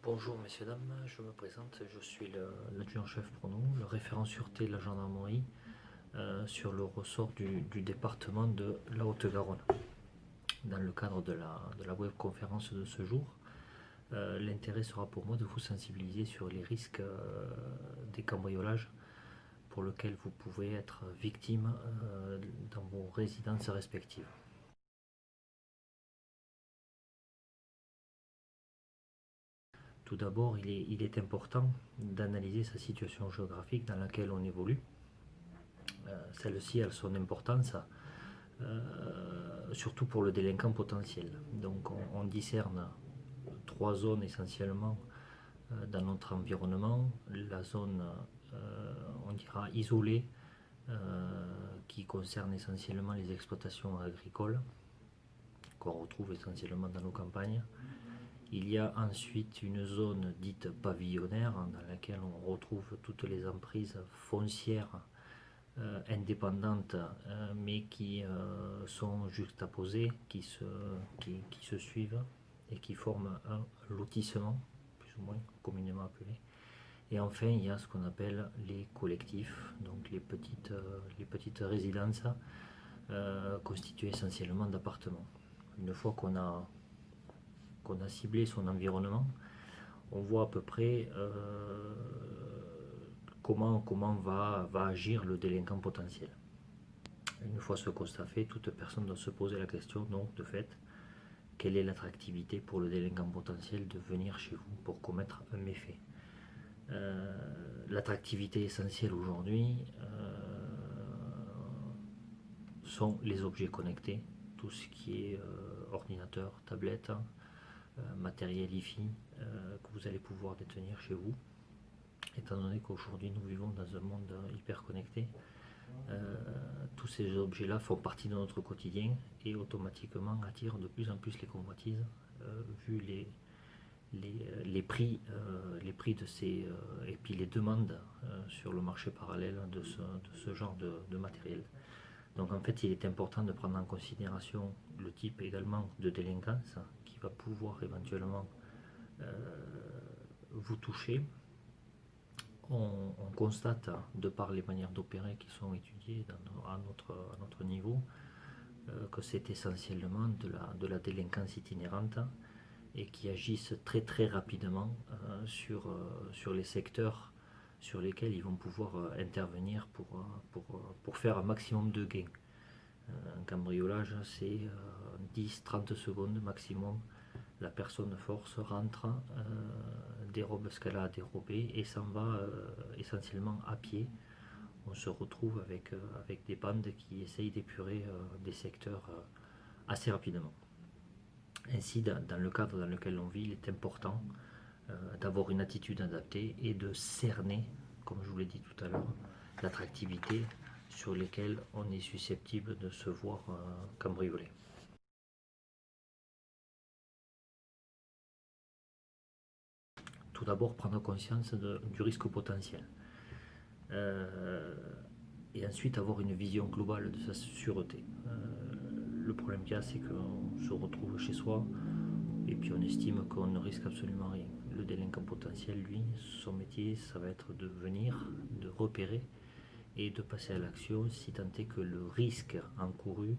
Bonjour messieurs, dames, je me présente, je suis l'adjudant-chef pour nous, le référent sûreté de la gendarmerie sur le ressort du département de la Haute-Garonne. Dans le cadre de la webconférence de ce jour, l'intérêt sera pour moi de vous sensibiliser sur les risques des cambriolages pour lesquels vous pouvez être victime dans vos résidences respectives. Tout d'abord, il est important d'analyser sa situation géographique dans laquelle on évolue. Celle-ci a son importance, surtout pour le délinquant potentiel. Donc on discerne trois zones essentiellement dans notre environnement. La zone, on dira, isolée, qui concerne essentiellement les exploitations agricoles, qu'on retrouve essentiellement dans nos campagnes. Il y a ensuite une zone dite pavillonnaire, dans laquelle on retrouve toutes les emprises foncières indépendantes, mais qui sont juxtaposées, qui se suivent et qui forment un lotissement, plus ou moins communément appelé. Et enfin, il y a ce qu'on appelle les collectifs, donc les petites résidences constituées essentiellement d'appartements. Une fois qu'on a ciblé son environnement, on voit à peu près comment va agir le délinquant potentiel. Une fois ce constat fait, toute personne doit se poser la question, donc de fait, quelle est l'attractivité pour le délinquant potentiel de venir chez vous pour commettre un méfait. L'attractivité essentielle aujourd'hui sont les objets connectés, tout ce qui est ordinateur, tablette, matériel IFI que vous allez pouvoir détenir chez vous. Étant donné qu'aujourd'hui nous vivons dans un monde hyper connecté, tous ces objets-là font partie de notre quotidien et automatiquement attirent de plus en plus les convoitises, vu les prix de ces et puis les demandes sur le marché parallèle de ce genre de matériel. Donc en fait, il est important de prendre en considération le type également de délinquance qui va pouvoir éventuellement vous toucher. On constate, de par les manières d'opérer qui sont étudiées à notre niveau, que c'est essentiellement de la délinquance itinérante et qui agissent très très rapidement sur les secteurs sur lesquels ils vont pouvoir intervenir pour faire un maximum de gains. Un cambriolage, c'est 10-30 secondes maximum. La personne force rentre, dérobe ce qu'elle a à dérober et s'en va essentiellement à pied. On se retrouve avec des bandes qui essayent d'épurer des secteurs assez rapidement. Ainsi, dans le cadre dans lequel on vit, il est important d'avoir une attitude adaptée et de cerner, comme je vous l'ai dit tout à l'heure, l'attractivité sur lesquelles on est susceptible de se voir cambrioler. Tout d'abord, prendre conscience du risque potentiel. Et ensuite, avoir une vision globale de sa sûreté. Le problème qu'il y a, c'est qu'on se retrouve chez soi et puis on estime qu'on ne risque absolument rien. Le délinquant potentiel, lui, son métier, ça va être de venir, de repérer et de passer à l'action si tant est que le risque encouru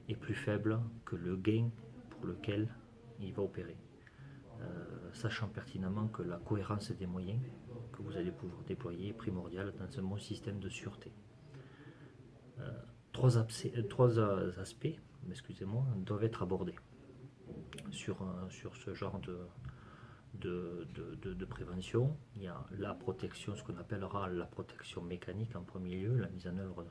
est plus faible que le gain pour lequel il va opérer. Sachant pertinemment que la cohérence des moyens que vous allez pouvoir déployer est primordiale dans un bon système de sûreté. Trois aspects doivent être abordés sur ce genre de prévention. Il y a la protection, ce qu'on appellera la protection mécanique en premier lieu, la mise en œuvre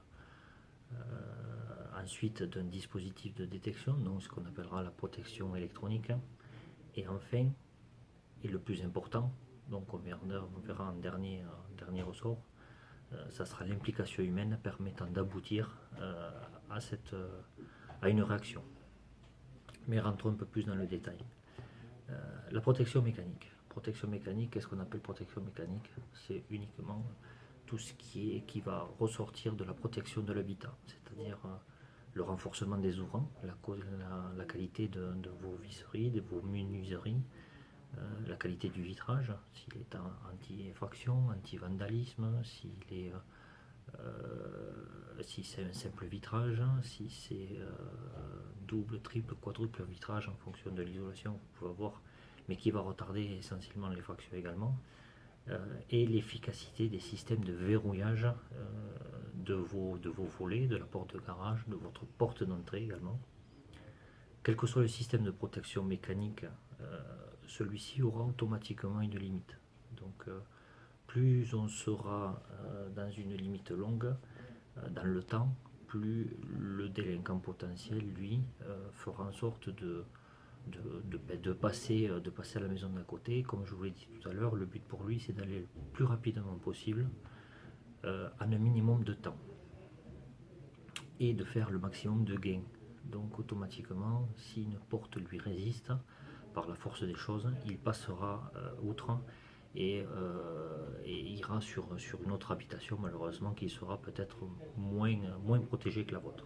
ensuite d'un dispositif de détection, donc ce qu'on appellera la protection électronique. Et enfin, et le plus important, donc on verra en dernier ressort, ça sera l'implication humaine permettant d'aboutir à une réaction. Mais rentrons un peu plus dans le détail. La protection mécanique. Protection mécanique, qu'est-ce qu'on appelle protection mécanique? C'est uniquement tout ce qui va ressortir de la protection de l'habitat, c'est-à-dire le renforcement des ouvrants, la qualité de vos visseries, de vos menuiseries, la qualité du vitrage, s'il est anti-effraction, anti-vandalisme, si c'est un simple vitrage, si c'est double, triple, quadruple vitrage en fonction de l'isolation que vous pouvez avoir, mais qui va retarder essentiellement l'effraction également, et l'efficacité des systèmes de verrouillage de vos volets, de la porte de garage, de votre porte d'entrée également. Quel que soit le système de protection mécanique, celui-ci aura automatiquement une limite. Donc plus on sera dans une limite longue dans le temps, plus le délinquant potentiel, lui, fera en sorte de passer à la maison d'à côté. Comme je vous l'ai dit tout à l'heure, le but pour lui, c'est d'aller le plus rapidement possible en un minimum de temps et de faire le maximum de gains. Donc automatiquement, si une porte lui résiste, par la force des choses, il passera outre et ira sur une autre habitation, malheureusement, qui sera peut-être moins protégée que la vôtre.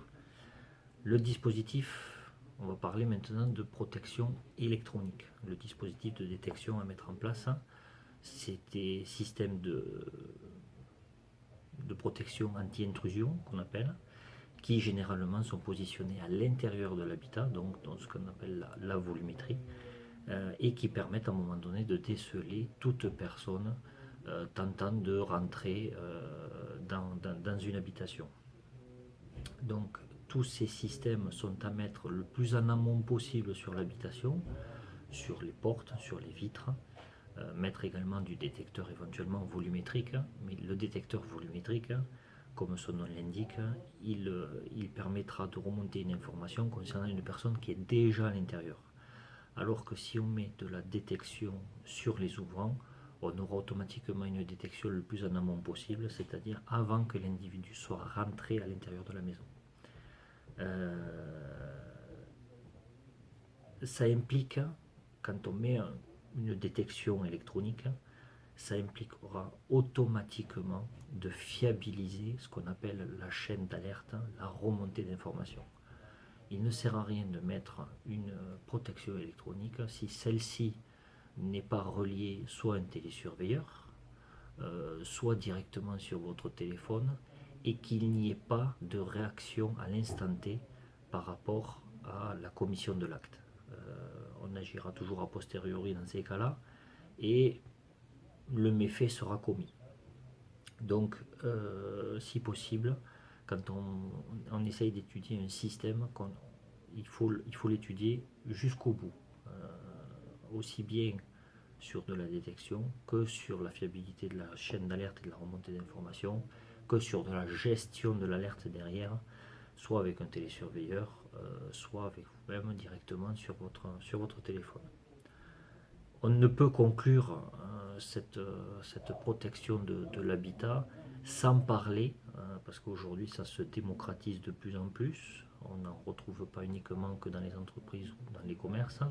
Le dispositif, on va parler maintenant de protection électronique. Le dispositif de détection à mettre en place, c'est des systèmes de protection anti-intrusion qu'on appelle, qui généralement sont positionnés à l'intérieur de l'habitat, donc dans ce qu'on appelle la volumétrie, et qui permettent à un moment donné de déceler toute personne tentant de rentrer dans une habitation. Donc tous ces systèmes sont à mettre le plus en amont possible sur l'habitation, sur les portes, sur les vitres, mettre également du détecteur éventuellement volumétrique, mais le détecteur volumétrique, comme son nom l'indique, il permettra de remonter une information concernant une personne qui est déjà à l'intérieur. Alors que si on met de la détection sur les ouvrants, on aura automatiquement une détection le plus en amont possible, c'est-à-dire avant que l'individu soit rentré à l'intérieur de la maison. Ça implique, quand on met une détection électronique, ça impliquera automatiquement de fiabiliser ce qu'on appelle la chaîne d'alerte, la remontée d'informations. Il ne sert à rien de mettre une protection électronique si celle-ci n'est pas reliée soit à un télésurveilleur, soit directement sur votre téléphone, et qu'il n'y ait pas de réaction à l'instant T par rapport à la commission de l'acte. On agira toujours a posteriori dans ces cas-là, et le méfait sera commis. Donc, si possible, quand on essaye d'étudier un système, il faut l'étudier jusqu'au bout, aussi bien sur de la détection que sur la fiabilité de la chaîne d'alerte et de la remontée d'informations, que sur de la gestion de l'alerte derrière, soit avec un télésurveilleur, soit avec vous-même directement sur votre téléphone. On ne peut conclure cette protection de l'habitat sans parler, parce qu'aujourd'hui ça se démocratise de plus en plus, on n'en retrouve pas uniquement que dans les entreprises ou dans les commerces,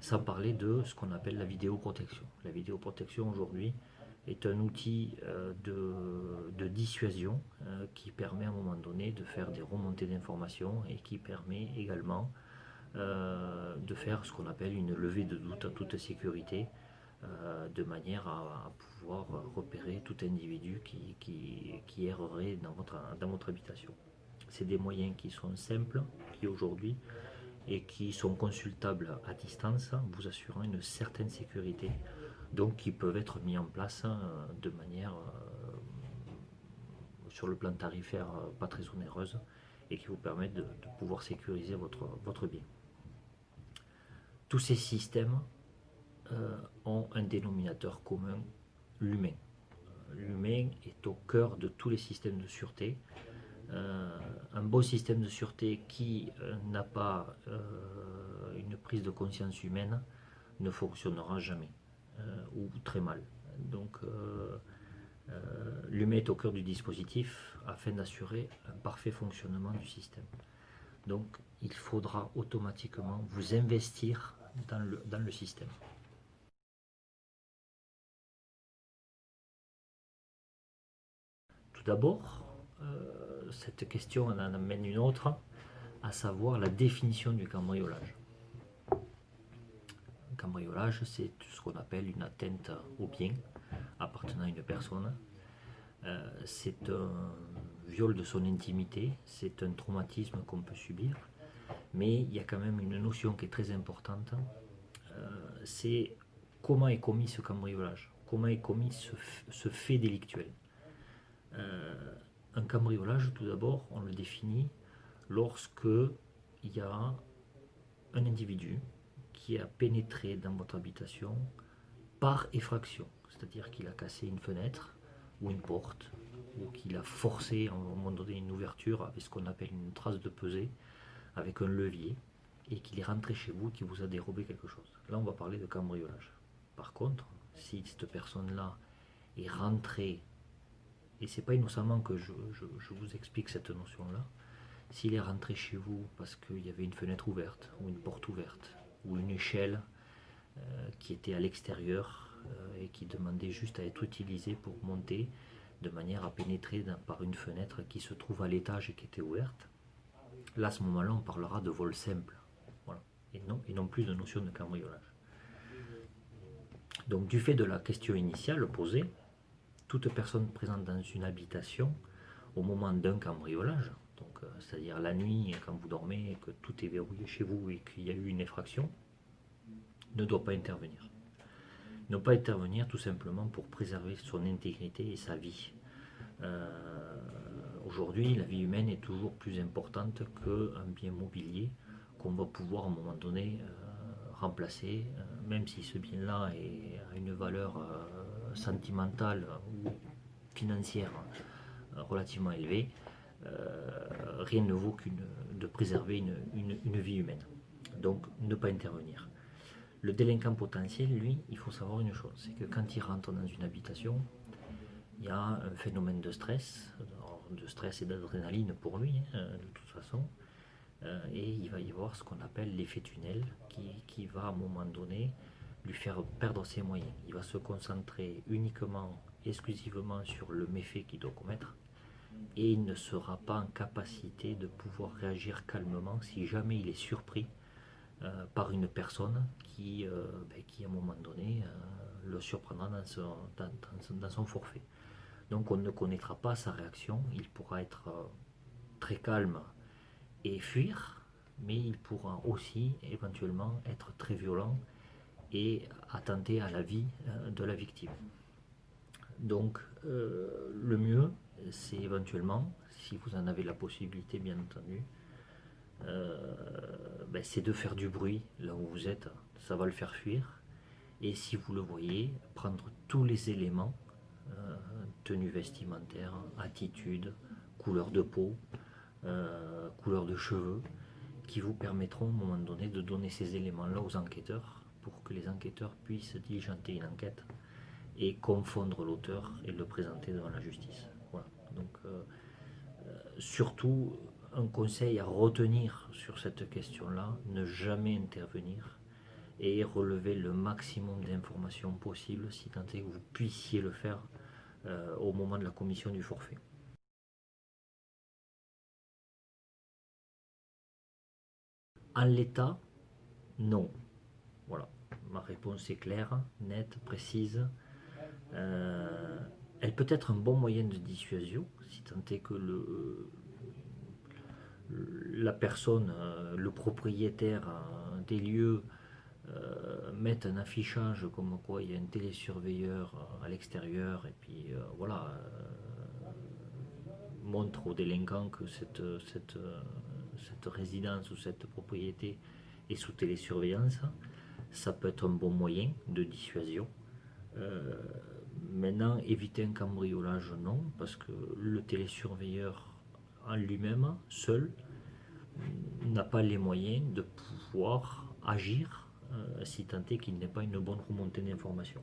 sans parler de ce qu'on appelle la vidéoprotection. La vidéoprotection aujourd'hui est un outil de dissuasion qui permet à un moment donné de faire des remontées d'informations et qui permet également de faire ce qu'on appelle une levée de doute en toute sécurité, de manière à pouvoir repérer tout individu qui errerait dans votre habitation. C'est des moyens qui sont simples, qui aujourd'hui, et qui sont consultables à distance, vous assurant une certaine sécurité, donc qui peuvent être mis en place de manière, sur le plan tarifaire, pas très onéreuse, et qui vous permettent de pouvoir sécuriser votre bien. Tous ces systèmes ont un dénominateur commun, l'humain. L'humain est au cœur de tous les systèmes de sûreté. Un bon système de sûreté qui n'a pas une prise de conscience humaine ne fonctionnera jamais, ou très mal. Donc l'humain est au cœur du dispositif afin d'assurer un parfait fonctionnement du système. Donc il faudra automatiquement vous investir dans le système. Tout d'abord, cette question en amène une autre, à savoir la définition du cambriolage. cambriolage, c'est ce qu'on appelle une atteinte au bien appartenant à une personne. C'est un viol de son intimité, c'est un traumatisme qu'on peut subir, mais il y a quand même une notion qui est très importante, c'est comment est commis ce cambriolage, comment est commis ce fait délictuel. Un cambriolage, tout d'abord, on le définit lorsque il y a un individu qui a pénétré dans votre habitation par effraction, c'est-à-dire qu'il a cassé une fenêtre ou une porte, ou qu'il a forcé à un moment donné une ouverture avec ce qu'on appelle une trace de pesée, avec un levier, et qu'il est rentré chez vous, qu'il vous a dérobé quelque chose. Là, on va parler de cambriolage. Par contre, si cette personne-là est rentrée, et c'est pas innocemment que je vous explique cette notion-là, s'il est rentré chez vous parce qu'il y avait une fenêtre ouverte, ou une porte ouverte, ou une échelle qui était à l'extérieur et qui demandait juste à être utilisée pour monter, de manière à pénétrer par une fenêtre qui se trouve à l'étage et qui était ouverte, là à ce moment-là on parlera de vol simple, voilà, et non plus de notion de cambriolage. Donc du fait de la question initiale posée, toute personne présente dans une habitation au moment d'un cambriolage, donc c'est-à-dire la nuit quand vous dormez et que tout est verrouillé chez vous et qu'il y a eu une effraction, ne doit pas intervenir. Ne pas intervenir tout simplement pour préserver son intégrité et sa vie. Aujourd'hui, la vie humaine est toujours plus importante qu'un bien mobilier qu'on va pouvoir à un moment donné remplacer, même si ce bien-là a une valeur sentimentale ou financière relativement élevée. Rien ne vaut de préserver une vie humaine. Donc, ne pas intervenir. Le délinquant potentiel, lui, il faut savoir une chose, c'est que quand il rentre dans une habitation, il y a un phénomène de stress et d'adrénaline pour lui, de toute façon, et il va y avoir ce qu'on appelle l'effet tunnel qui va à un moment donné lui faire perdre ses moyens. Il va se concentrer uniquement, exclusivement sur le méfait qu'il doit commettre, et il ne sera pas en capacité de pouvoir réagir calmement si jamais il est surpris par une personne qui à un moment donné, le surprendra dans son forfait. Donc on ne connaîtra pas sa réaction, il pourra être très calme et fuir, mais il pourra aussi éventuellement être très violent et attenter à la vie de la victime. Donc le mieux, c'est éventuellement, si vous en avez la possibilité bien entendu, c'est de faire du bruit là où vous êtes, ça va le faire fuir. Et si vous le voyez, prendre tous les éléments, tenue vestimentaire, attitude, couleur de peau, couleur de cheveux, qui vous permettront à un moment donné de donner ces éléments-là aux enquêteurs pour que les enquêteurs puissent diligenter une enquête et confondre l'auteur et le présenter devant la justice. Voilà. Donc surtout un conseil à retenir sur cette question-là, ne jamais intervenir et relever le maximum d'informations possibles si tant est que vous puissiez le faire au moment de la commission du forfait. En l'état, non. Voilà, ma réponse est claire, nette, précise. Elle peut être un bon moyen de dissuasion, si tant est que la personne, le propriétaire des lieux mette un affichage comme quoi il y a un télésurveilleur à l'extérieur et puis voilà, montre aux délinquants que cette résidence ou cette propriété est sous télésurveillance. Ça peut être un bon moyen de dissuasion. Maintenant, éviter un cambriolage, non, parce que le télésurveilleur en lui-même, seul, n'a pas les moyens de pouvoir agir si tant est qu'il n'ait pas une bonne remontée d'informations.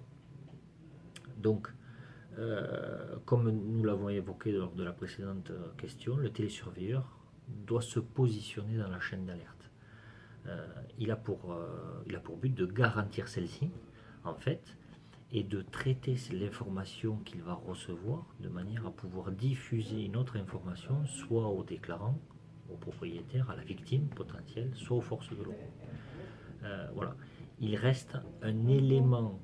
Donc, comme nous l'avons évoqué lors de la précédente question, le télésurveilleur doit se positionner dans la chaîne d'alerte. Il a pour but de garantir celle-ci, en fait, et de traiter l'information qu'il va recevoir de manière à pouvoir diffuser une autre information, soit au déclarant, au propriétaire, à la victime potentielle, soit aux forces de l'ordre. Voilà. il reste un élément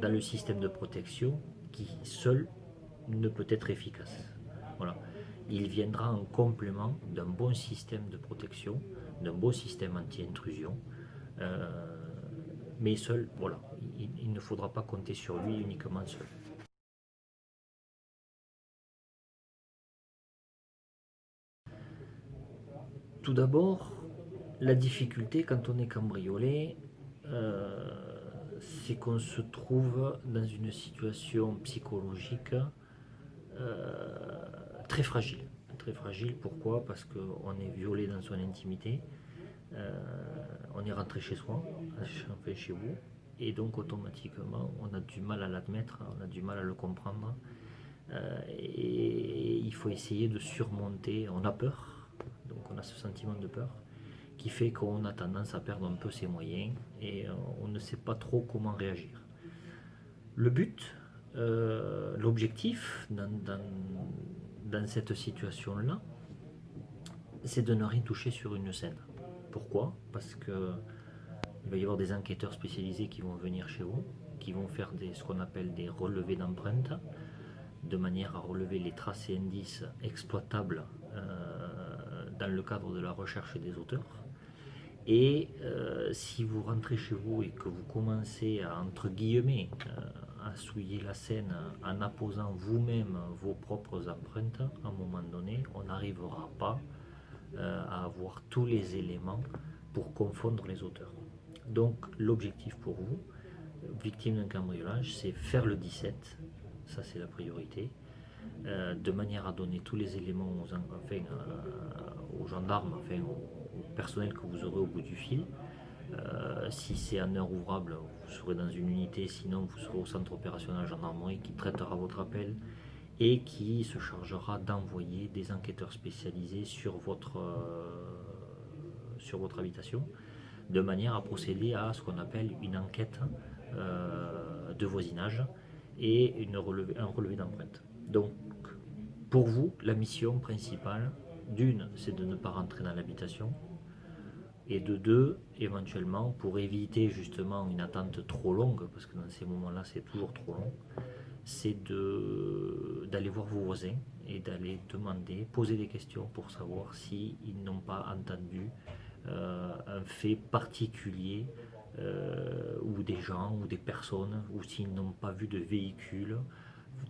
dans le système de protection qui seul ne peut être efficace. Voilà. Il viendra en complément d'un bon système de protection, d'un bon système anti-intrusion, euh, mais seul, voilà, il ne faudra pas compter sur lui uniquement seul. Tout d'abord, la difficulté quand on est cambriolé, euh, c'est qu'on se trouve dans une situation psychologique très fragile. Très fragile, pourquoi? Parce qu'on est violé dans son intimité, euh, on est rentré chez soi, enfin chez vous, et donc automatiquement on a du mal à l'admettre, on a du mal à le comprendre, et il faut essayer de surmonter, on a peur, donc on a ce sentiment de peur, qui fait qu'on a tendance à perdre un peu ses moyens, et on ne sait pas trop comment réagir. Le but, l'objectif dans cette situation-là, c'est de ne rien toucher sur une scène. Pourquoi? Parce que il va y avoir des enquêteurs spécialisés qui vont venir chez vous, qui vont faire ce qu'on appelle des relevés d'empreintes, de manière à relever les traces et indices exploitables dans le cadre de la recherche des auteurs. Et si vous rentrez chez vous et que vous commencez à, entre guillemets, à souiller la scène en apposant vous-même vos propres empreintes, à un moment donné, on n'arrivera pas à avoir tous les éléments pour confondre les auteurs. Donc l'objectif pour vous, victime d'un cambriolage, c'est faire le 17, ça c'est la priorité, de manière à donner tous les éléments aux gendarmes, enfin au personnel que vous aurez au bout du fil. Si c'est en heure ouvrable, vous serez dans une unité, sinon vous serez au centre opérationnel gendarmerie qui traitera votre appel et qui se chargera d'envoyer des enquêteurs spécialisés sur votre habitation, de manière à procéder à ce qu'on appelle une enquête de voisinage et un relevé d'empreinte. Donc, pour vous, la mission principale, d'une, c'est de ne pas rentrer dans l'habitation, et de deux, éventuellement, pour éviter justement une attente trop longue, parce que dans ces moments-là, c'est toujours trop long, c'est d'aller voir vos voisins et d'aller demander, poser des questions pour savoir s'ils n'ont pas entendu un fait particulier ou des gens ou des personnes ou s'ils n'ont pas vu de véhicule.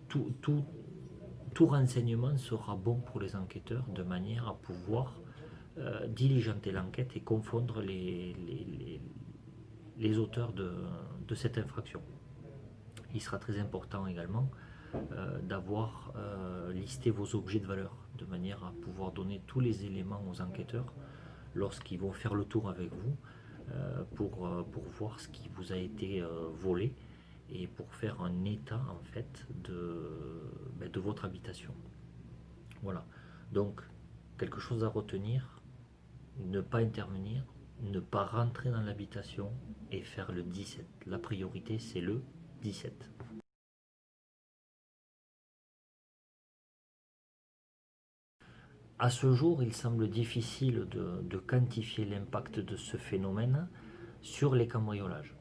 Tout, tout, tout renseignement sera bon pour les enquêteurs de manière à pouvoir diligenter l'enquête et confondre les auteurs de cette infraction. Il sera très important également d'avoir listé vos objets de valeur de manière à pouvoir donner tous les éléments aux enquêteurs lorsqu'ils vont faire le tour avec vous pour voir ce qui vous a été volé et pour faire un état en fait de votre habitation. Voilà. Donc, quelque chose à retenir, ne pas intervenir, ne pas rentrer dans l'habitation et faire le 17. La priorité, c'est le 17. À ce jour, il semble difficile de quantifier l'impact de ce phénomène sur les cambriolages.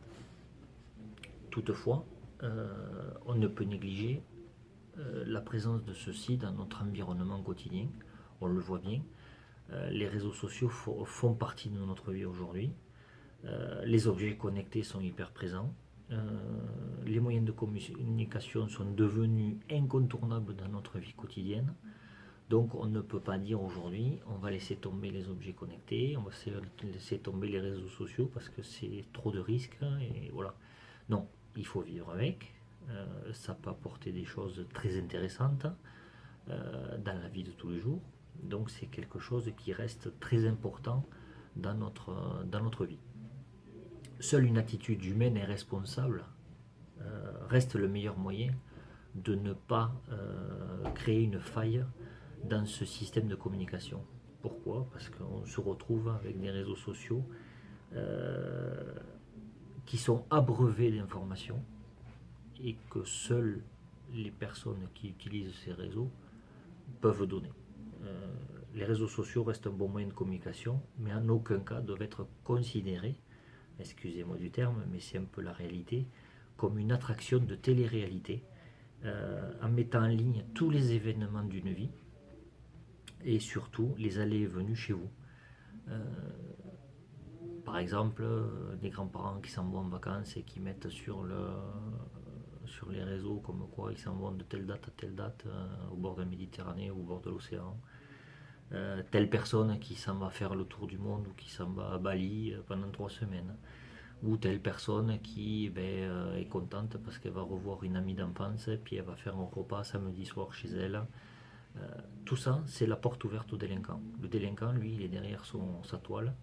Toutefois, on ne peut négliger la présence de ceux-ci dans notre environnement quotidien. On le voit bien. Les réseaux sociaux font partie de notre vie aujourd'hui. Les objets connectés sont hyper présents. Les moyens de communication sont devenus incontournables dans notre vie quotidienne. Donc on ne peut pas dire aujourd'hui on va laisser tomber les objets connectés, on va laisser tomber les réseaux sociaux parce que c'est trop de risques et voilà. Non, il faut vivre avec. Ça peut apporter des choses très intéressantes dans la vie de tous les jours. Donc c'est quelque chose qui reste très important dans notre vie. Seule une attitude humaine et responsable reste le meilleur moyen de ne pas créer une faille dans ce système de communication. Pourquoi? Parce qu'on se retrouve avec des réseaux sociaux qui sont abreuvés d'informations et que seules les personnes qui utilisent ces réseaux peuvent donner. Les réseaux sociaux restent un bon moyen de communication, mais en aucun cas doivent être considérés excusez-moi du terme, mais c'est un peu la réalité, comme une attraction de télé-réalité, en mettant en ligne tous les événements d'une vie et surtout les allées et venues chez vous. Euh, Par exemple, des grands-parents qui s'en vont en vacances et qui mettent sur les réseaux comme quoi ils s'en vont de telle date à telle date au bord de la Méditerranée ou au bord de l'océan. Telle personne qui s'en va faire le tour du monde ou qui s'en va à Bali pendant 3 semaines. Ou telle personne qui est contente parce qu'elle va revoir une amie d'enfance et puis elle va faire un repas samedi soir chez elle. Tout ça, c'est la porte ouverte au délinquant. Le délinquant, lui, il est derrière sa toile.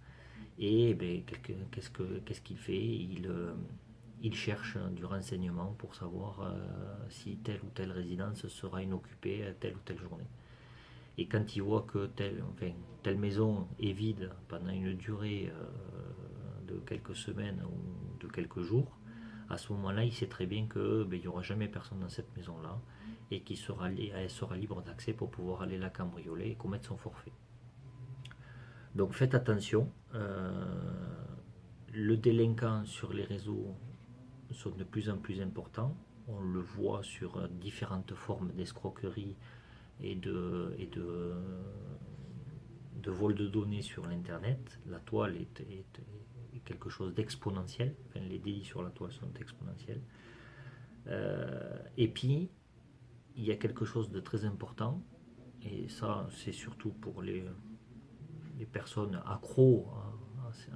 Et qu'est-ce qu'il fait il cherche du renseignement pour savoir si telle ou telle résidence sera inoccupée à telle ou telle journée. Et quand il voit que telle maison est vide pendant une durée de quelques semaines ou de quelques jours, à ce moment-là, il sait très bien qu'il n'y aura jamais personne dans cette maison-là et elle sera libre d'accès pour pouvoir aller la cambrioler et commettre son forfait. Donc faites attention, le délinquant sur les réseaux sont de plus en plus importants. On le voit sur différentes formes d'escroquerie et de vol de données sur l'internet. La toile est quelque chose d'exponentiel. Enfin, les délits sur la toile sont exponentiels. Et puis, il y a quelque chose de très important, et ça, c'est surtout pour les personnes accros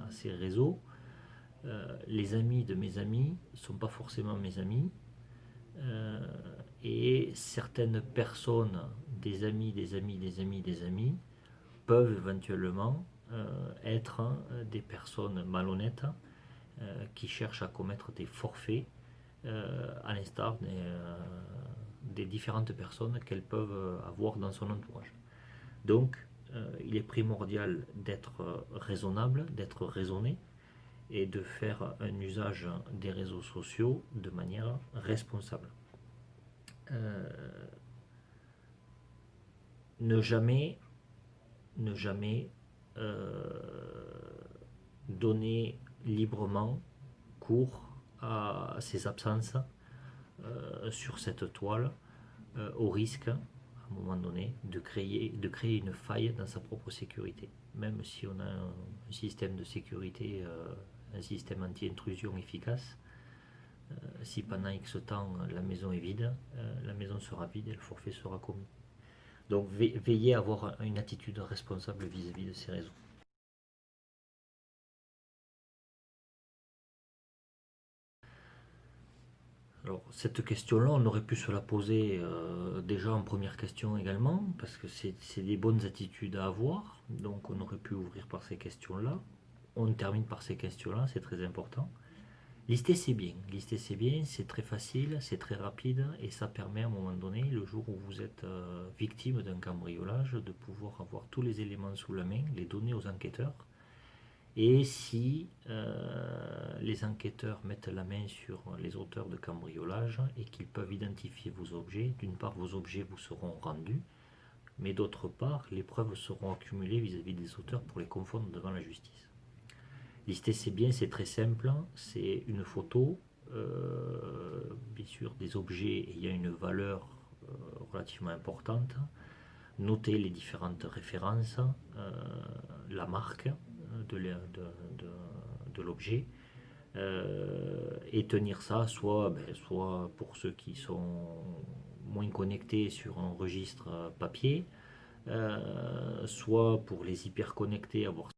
à ces réseaux. Les amis de mes amis ne sont pas forcément mes amis. Et certaines personnes, des amis, des amis, des amis, des amis, peuvent éventuellement être des personnes malhonnêtes qui cherchent à commettre des forfaits à l'instar des différentes personnes qu'elles peuvent avoir dans son entourage. Donc, il est primordial d'être raisonnable, d'être raisonné et de faire un usage des réseaux sociaux de manière responsable. Euh, ne jamais donner librement cours à ses absences sur cette toile au risque, à un moment donné, de créer une faille dans sa propre sécurité. Même si on a un système de sécurité, un système anti-intrusion efficace, si pendant X temps la maison est vide, la maison sera vide et le forfait sera commis. Donc veillez à avoir une attitude responsable vis-à-vis de ces réseaux. Alors cette question-là, on aurait pu se la poser déjà en première question également, parce que c'est des bonnes attitudes à avoir, donc on aurait pu ouvrir par ces questions-là. On termine par ces questions-là, c'est très important. Lister c'est bien, c'est très facile, c'est très rapide, et ça permet à un moment donné, le jour où vous êtes victime d'un cambriolage, de pouvoir avoir tous les éléments sous la main, les donner aux enquêteurs. Et si les enquêteurs mettent la main sur les auteurs de cambriolage et qu'ils peuvent identifier vos objets, d'une part vos objets vous seront rendus, mais d'autre part les preuves seront accumulées vis-à-vis des auteurs pour les confondre devant la justice. Lister c'est bien, c'est très simple, c'est une photo, bien sûr des objets ayant une valeur relativement importante, noter les différentes références, la marque de l'objet, et tenir ça soit pour ceux qui sont moins connectés sur un registre papier, soit pour les hyper connectés avoir